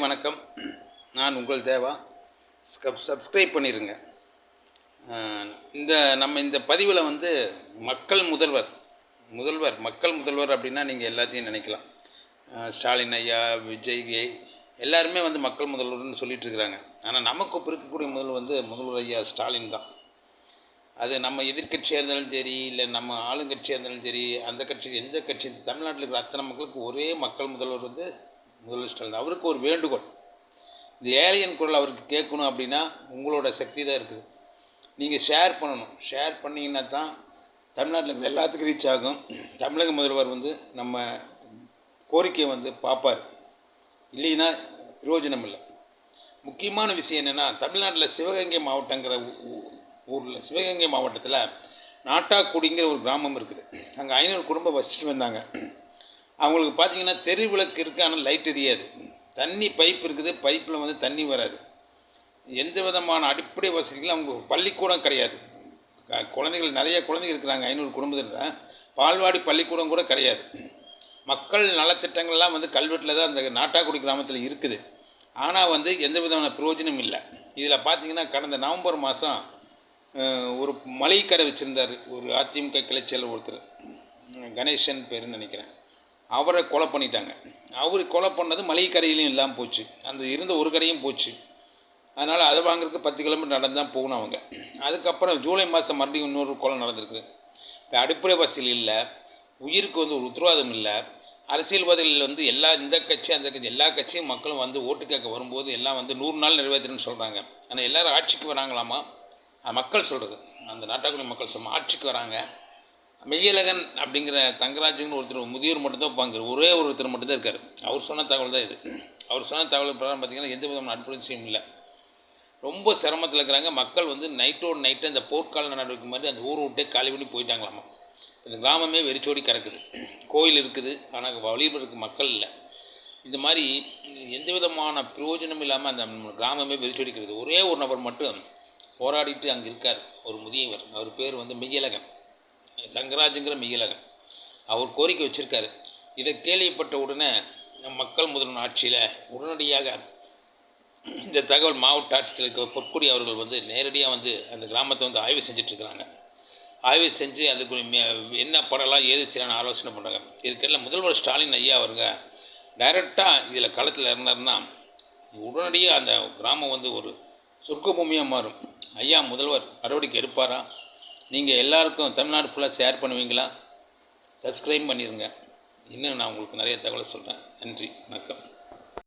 வணக்கம். நான் உங்கள் தேவா. சப்ஸ்கிரைப் பண்ணிடுங்க. இந்த பதிவில் மக்கள் முதல்வர் அப்படின்னா நீங்கள் எல்லாத்தையும் நினைக்கலாம். ஸ்டாலின் ஐயா, விஜய் எல்லாருமே மக்கள் முதல்வர்னு சொல்லிட்டு இருக்கிறாங்க. ஆனால் நமக்கு இருக்கக்கூடிய முதல்வர் ஐயா ஸ்டாலின் தான். அது நம்ம எதிர்கட்சியாக இருந்தாலும் சரி, இல்லை நம்ம ஆளுங்கட்சியாக இருந்தாலும் சரி, அந்த கட்சி எந்த கட்சி, தமிழ்நாட்டில் இருக்கிற அத்தனை மக்களுக்கு ஒரே மக்கள் முதல்வர் முதல்வர் ஸ்டாலின். அவருக்கு ஒரு வேண்டுகோள், இந்த ஏழையன் குரல் அவருக்கு கேட்கணும் அப்படின்னா உங்களோட சக்தி தான் இருக்குது. நீங்கள் ஷேர் பண்ணணும். ஷேர் பண்ணிங்கன்னா தான் தமிழ்நாட்டில் இருக்கிற எல்லாத்துக்கும் ரீச் ஆகும். தமிழக முதல்வர் நம்ம கோரிக்கையை பார்ப்பார். இல்லைன்னா பிரயோஜனம் இல்லை. முக்கியமான விஷயம் என்னென்னா, தமிழ்நாட்டில் சிவகங்கை மாவட்டங்கிற ஊரில், சிவகங்கை மாவட்டத்தில் நாட்டாக்குடிங்கிற ஒரு கிராமம் இருக்குது. அங்கே 500 குடும்பம் வசிச்சுட்டு வந்தாங்க. அவங்களுக்கு பார்த்திங்கன்னா தெரு விளக்கு இருக்குது, ஆனால் லைட் எரியாது. தண்ணி பைப் இருக்குது, பைப்பில் தண்ணி வராது. எந்த விதமான அடிப்படை வசதிகளும், அவங்க பள்ளிக்கூடம் கிடையாது. குழந்தைகள் நிறைய குழந்தைகள் இருக்கிறாங்க. 500 குடும்பத்தில் பால்வாடி பள்ளிக்கூடம் கூட கிடையாது. மக்கள் நலத்திட்டங்கள்லாம் கல்வெட்டில் தான் அந்த நாட்டாக்குடி கிராமத்தில் இருக்குது. ஆனால் எந்த விதமான பிரயோஜனம் இல்லை. இதில் பார்த்திங்கன்னா கடந்த நவம்பர் மாதம் ஒரு மளிகை கடை வச்சுருந்தார் ஒரு அதிமுக கிளைச்சல் ஒருத்தர், கணேசன் பேருன்னு நினைக்கிறேன். அவரை கொலை பண்ணிட்டாங்க. அவர் கொலை பண்ணது மளிகை கடையிலையும் இல்லாமல் போச்சு. அந்த இருந்த ஒரு கடையும் போச்சு. அதனால் அதை வாங்குறதுக்கு 10 கிலோமீட்டர் நடந்து தான் போகணும் அவங்க. அதுக்கப்புறம் ஜூலை மாதம் மறுபடியும் இன்னொரு கொலை நடந்திருக்குது. இப்போ அடிப்படை வசதி இல்லை, உயிருக்கு ஒரு உத்தரவாதம் இல்லை. அரசியல்வாதிகள் இந்த கட்சி அந்த கட்சி எல்லா கட்சியும் மக்களும் ஓட்டு கேட்க வரும்போது எல்லாம் 100 நாள் நிறைவேற்றுன்னு சொல்கிறாங்க. ஆனால் எல்லோரும் ஆட்சிக்கு வராங்களாமா? மக்கள் சொல்கிறது, அந்த நாட்டாக்குடி மக்கள் ஆட்சிக்கு வராங்க. மெய்யழகன் அப்படிங்கிற தங்கராஜுன்னு ஒருத்தர் முதியோர் மட்டும்தான் வைப்பாங்க. ஒரே ஒருத்தர் மட்டும்தான் இருக்கார். அவர் சொன்ன தகவல் தான் இது. அவர் சொன்ன தகவல் பிரகாரம் பார்த்திங்கன்னா எந்த விதமான அற்புதம் இல்லை. ரொம்ப சிரமத்தில் இருக்கிறாங்க மக்கள். நைட்டோடு நைட்டு அந்த போர்க்கால நடவடிக்கை மாதிரி அந்த ஊரை விட்டே காலி பண்ணி போயிட்டாங்களாமா. இந்த கிராமமே வெறிச்சோடி கிடக்குது. கோயில் இருக்குது, ஆனால் வழிபடுறதுக்கு மக்கள் இல்லை. இந்த மாதிரி எந்த விதமான பிரயோஜனம் இல்லாமல் அந்த கிராமமே வெறிச்சோடி கிடக்குது. ஒரே ஒரு நபர் மட்டும் போராடிட்டு அங்கே இருக்கார், ஒரு முதியவர். அவர் பேர் மெய்யழகன், தங்கராஜுங்கிற மெய்யழகன். அவர் கோரிக்கை வச்சுருக்காரு. இதை கேள்விப்பட்ட உடனே மக்கள் முதல்வர் ஆட்சியில் உடனடியாக இந்த தகவல் மாவட்ட ஆட்சியில் இருக்க பொற்குடி அவர்கள் நேரடியாக அந்த கிராமத்தை ஆய்வு செஞ்சிட்ருக்கிறாங்க. ஆய்வு செஞ்சு அதுக்கு என்ன பண்ணலாம், ஏது செய்யலான்னு ஆலோசனை பண்ணுறாங்க. இதுக்கெல்லாம் முதல்வர் ஸ்டாலின் ஐயா அவருங்க டைரெக்டாக இதில் களத்தில் இருந்தாருன்னா உடனடியாக அந்த கிராமம் ஒரு சொர்க்க பூமியாக மாறும். ஐயா முதல்வர் நடவடிக்கை எடுப்பாரா? நீங்கள் எல்லாருக்கும் தமிழ்நாடு ஃபுல்லாக ஷேர் பண்ணுவீங்களா? சப்ஸ்கிரைப் பண்ணிடுங்க. இன்னும் நான் உங்களுக்கு நிறைய தகவலை சொல்கிறேன். நன்றி, வணக்கம்.